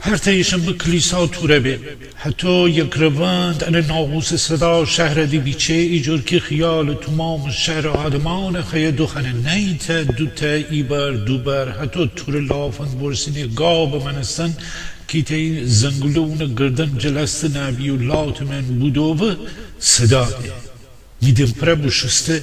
هر تایشم به کلیسا توره به حتی یک روند ان ناقوس صدا شهر دی بیچه ایجور که خیال تمام شهر آدمان خیه دخن نیت دوتا ایبر دوبر حتی تور لافن برسینی گاب منستن که تی زنگلون گردن جلست نبی و لات من بودوه صدا ده میدم پر بشسته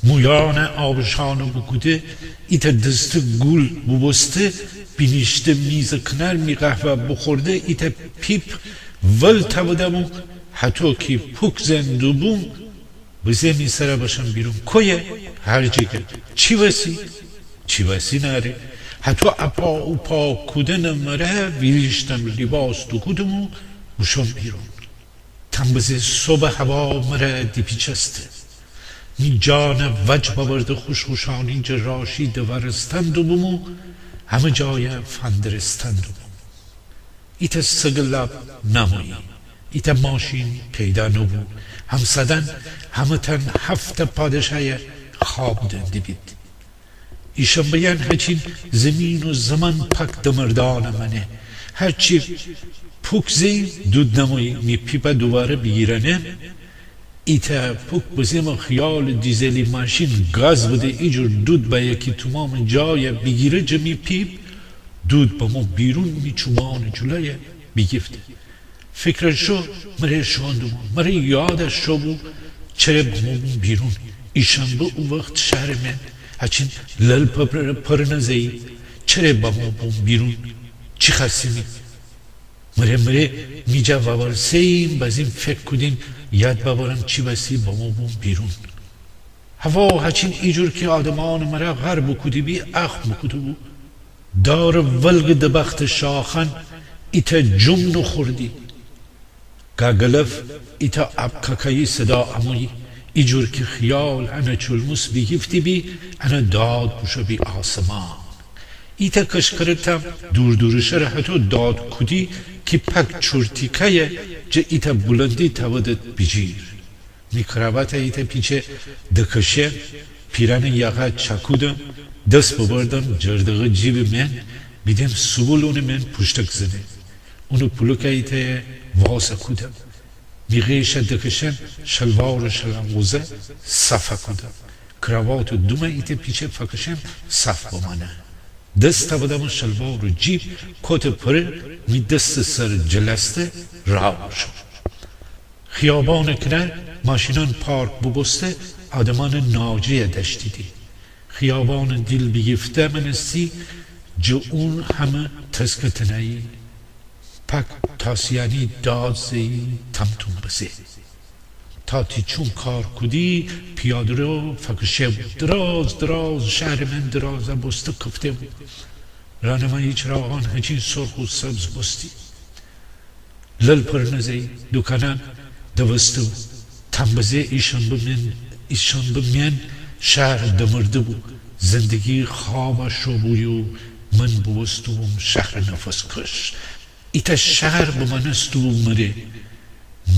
مویان آبشانو بکوده ایتا دست گل ببسته بینیشته میز کنر می قهوه بخورده ایتا پیپ ول تبودم حتی که پوک زندو بوم بزه می سره باشم بیرون کویه هر جگه چی وسی نره حتی اپا و پا کودن مره ویلیشتم لباس دو کودمو بشم بیرون تم بزه صبح هوا مره دی پیچسته می جان وجب ورده خوشخوشانی جراشی دورستند و بومو همه جای فندرستند و بوم ایتا سگلاب نمایی ایتا ماشین پیدا نبو هم صدن همه تن هفت پادشای خواب دندی بید ایشان بیان هچین زمین و زمان پک دمردان منه هرچی پوکزی دود نمایی می پیپا دوباره بگیرنه ایتا پوک بزیم خیال دیزلی ماشین گاز بده ایجور دود با یکی تمام جای بگیره جمی پیپ دود با ما بیرون می چومان جلوی بگیفته فکرشو مره شاندو مره یادش شو بو چره با ما بیرون ایشان با او وقت شهر من هچین لل پر نزهی چره با ما بیرون چی خستی می مره می جواب سیم بازیم فکر کدیم یاد ببارم چی بسی با ما بیرون هوا هچین ایجور که آدمان مرا غرب کودی بی اخ مکودو بو دار ولگ دبخت شاخن ایتا جمنو خوردی گاگلف ایتا ابکاکایی صدا اموی ایجور که خیال انا چلموس بیگفتی بی انا داد بوشو بی آسمان ایتا کشکرتم دور حتی داد کودی که پک چورتیکه جه ایتا بلندی تودت بجیر میکروات ایتا پیچه دکشه پیران یاقا چکودم دست ببردم جردغ جیب من بیدم سبولون من پشتک زده اونو پلوک ایتا واسه کودم میغیش دکشن شلوار شلنگوزه صفه کودم کروات و دومه ایتا پیچه فکشن صف بمانه دست بودم شلوار و جیب کت پره می دست سر جلسته راه شد خیابان کنه ماشینان پارک ببسته آدمان ناجی دشتی دی خیابان دیل بگفته منستی جو اون همه تسکتنهی پک تاسیانی دازی تمتون بزه تا تی چون کار کدی پیاده رو فکشه بود دراز شهر من دراز بسته کفته بود رانمایی چراغان هچین سرخ و سبز بستی لل پر نزی دکانان دوسته بود تنبزه ایشان بمین شهر دمرده بود زندگی خواب شو بویو من بوستوم شهر نفس کش ایتا شهر بمنستو مره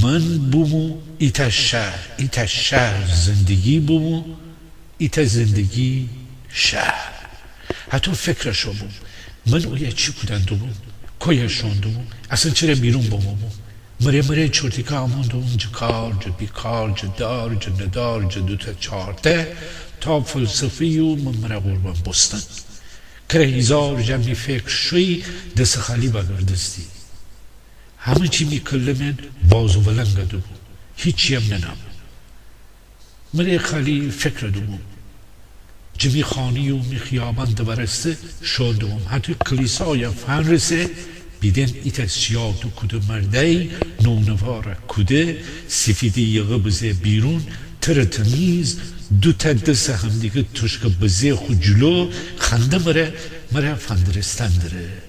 من بومو ایتا شهر زندگی بومو ایتا زندگی شهر حتی فکرشو بوم من اویا چی کدندو بوم کویشاندو بوم اصلا چرا بیرون بومو مره چورتیکا آماندو بوم جا کار جا بیکار جا دار جا ندار جا دوتا چارته تا فلسفی و من مره قربان بستن کره هزار جمعی فکر شوی دست خالی بگردستی همه چی میکله من باز و ولنگ دو بود هیچی هم ننام مره خالی فکر دو بود جمی خانی و می خیابان دورسته شد دوم حتی کلیسای فن رسه بیدن ایت سیاه دو کده مرده نونوار کده سفیدی یغه بزه بیرون تر تمیز دو تا دست هم دیگه توشک بزه خود جلو خنده مره فندرستان داره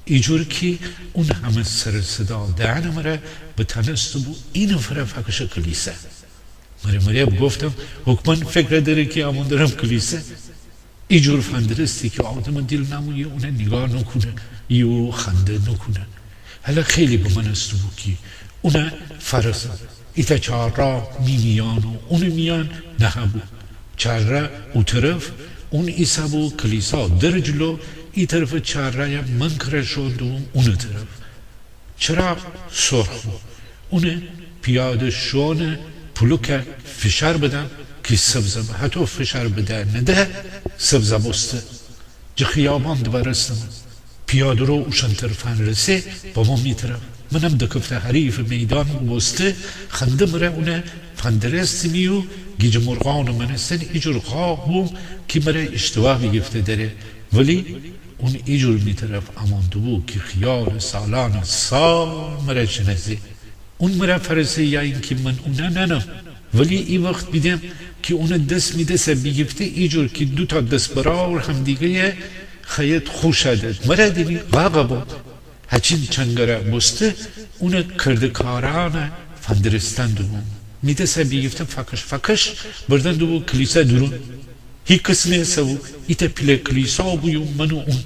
ایجور که اون همه سر صدا دهن مره به تنست بود این فره فکش کلیسه مره گفتم حکمان فکر داره که آمان دارم کلیسه ایجور فندرستی که آدم دل نمونی اونه نگاه نکنه یو خنده نکنه حالا خیلی به من است بود که اونه فرسه ایتا چهار را میان و اون میان نه بود چهار را او طرف اون ایسا بود کلیسا در جلو این طرف چهارراه من کرشوندم اون طرف چراغ سرخ بود اون پیاده شون پلوک فشار بدم که سبزه حتی فشار بده نده سبزه بسته جه خیابان دوارستم پیاده رو اوشن طرفان رسه بابا می طرف منم دکفته حریف میدان بسته خنده مره اونه فندرست میو گیج مرغان منستن ایجور خواه بوم که مره اشتباه بگفته داره ولی اون ایجور می طرف امانده بود که خیال سالان سال مره جنزه اون مره فرسه یا این که من اونه ننم ولی این وقت بیدم که اون دست میده سه بگفته ایجور که دو تا دست براور هم دیگه خیلی خوش شده مره دیدی غاقه بود هچین چنگره بسته اون کردکاران فندرستان دو میده سه بگفته فکش بردن دو کلیسا درون هی کس نیسته بود ایتا پیل کلیسا بویم منو اون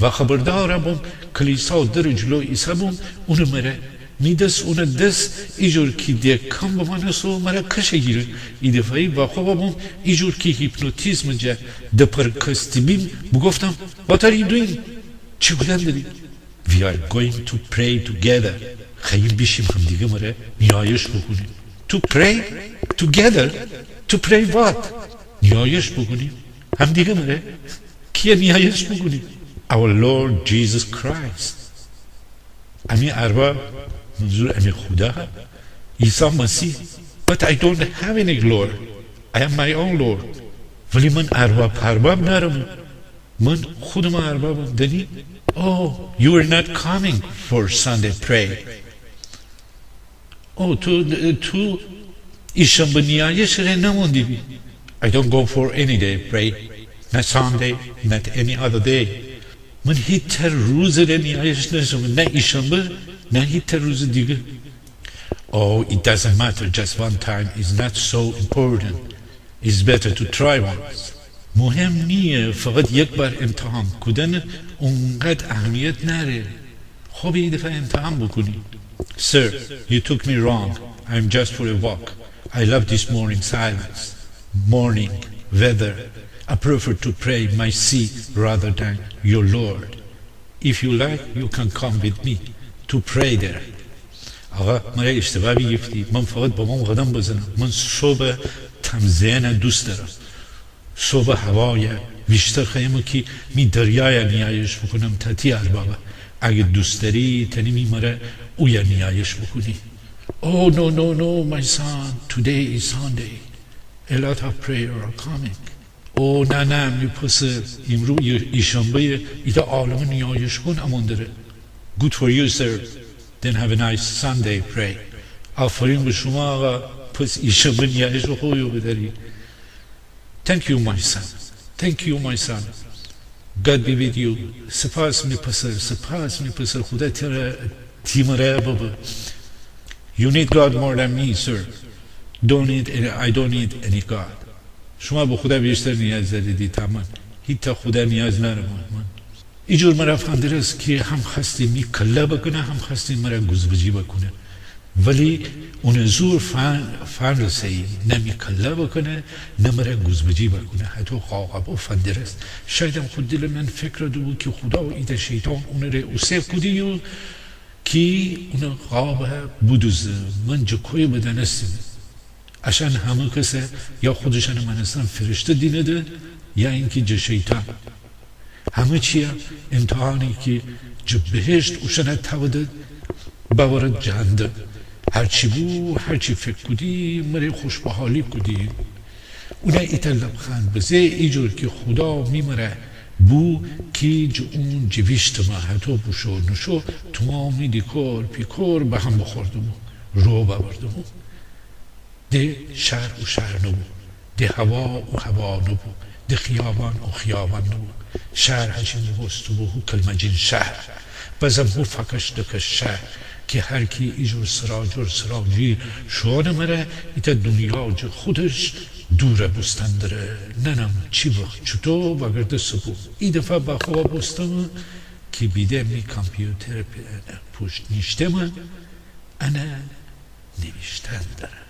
و خبرداره بوم کلیسا در جلو ایسا بوم اون مره میدست اون دست ایجور که دیگه کم بمانسو مرا کشه گیره ای دفعی با خواه بوم ایجور که هیپنوتیزم جا دپرکستی بیم بگفتم what are you doing چی بودن داری we are going to pray together خیلی بیشیم هم دیگه مره نیایش بکنیم to pray together to pray what نیایش بکنیم هم دیگه مره کیه نیایش بکنیم our Lord Jesus Christ امی ارباب منظور امی خدا عیسی مسیح but I don't have any Lord I am my own Lord ولی من ارباب نرم من خودم اربابم دنی oh you are not coming for Sunday pray oh تو ایشنبه نیایش رو نموندی بی I don't go for any day pray not Sunday not any other day من هیچ روز رو نیایش نشم نه ایشنبه نه هیچ روز دیگه oh it doesn't matter just one time is not so important it's better to try once مهم نیه فقط یک بار امتحان کردن اونقدر اهمیت نره خب یه دفعه امتحان بکنی sir you took me wrong I'm just for a walk I love this morning silence morning weather I prefer to pray my seat rather than your Lord if you like you can come with me to pray there آقا مرا اشتباه بگفتی من فقط با من قدم بزنم من صبح تمزین دوست دارم صبح هوای بیشتر خیمه که می دریای نیایش بکنم تاتی اربابه اگه دوست داری تنی می مره اویا نیایش بکنی oh no my son today is Sunday a lot of prayer are coming oh نه می پس امرو ایشنبه ایتا عالم نیایش کن امان داره good for you sir then have a nice Sunday pray آفرین به شما آقا پس ایشنبه نیایش رو خوبی بداری thank you my son God be with you سپاس می پسر خدا تیمره بابا you need God more than me sir I don't need any God شما به خدا بیشتر نیاز دارید تمام هیچ خدا نیاز ندارم من اینجور مرا فهمیده است که هم خستی می کلا بکنه هم خستی مرا گزبجی بکنه ولی اون زور فن رسی نمی کلا بکنه نمره گزبجی بکنه حتی خواقب و فهمیده است شاید هم خود دل من فکر دو که خدا و ایده شیطان اون رو اوسیف کدی و که اون خواب بودوزه من جکوی بدنستیم عشان همه کسه یا خودشان منستان فرشته دینده یا اینکه جه شیطان همه چیه امتحانی که جه بهشت اوشنه تاوده باورد جهنده هرچی بو هرچی فکر کدی مره خوشبحالی کدی اونه ایتا لبخند بزه ایجور که خدا میمره بو که جه اون جویشت ما حتی بوشو نشو تمامی دیکور پیکور به هم بخورده بو رو ببرده بو ده شهر و شهر نبو ده هوا و هوا نبو ده خیابان و خیابان نبو شهر هچین بستو بو کلمه جین شهر بزم هو فکش دکش شهر که هر کی ایجور سراجی شوانه مره ایتا دنیا جه خودش دوره بستن داره ننم چی وقت چطور بگرده سبو ای دفعه با خواه بستم که بیده می کامپیوتر پشت نیشته من انا نوشتن داره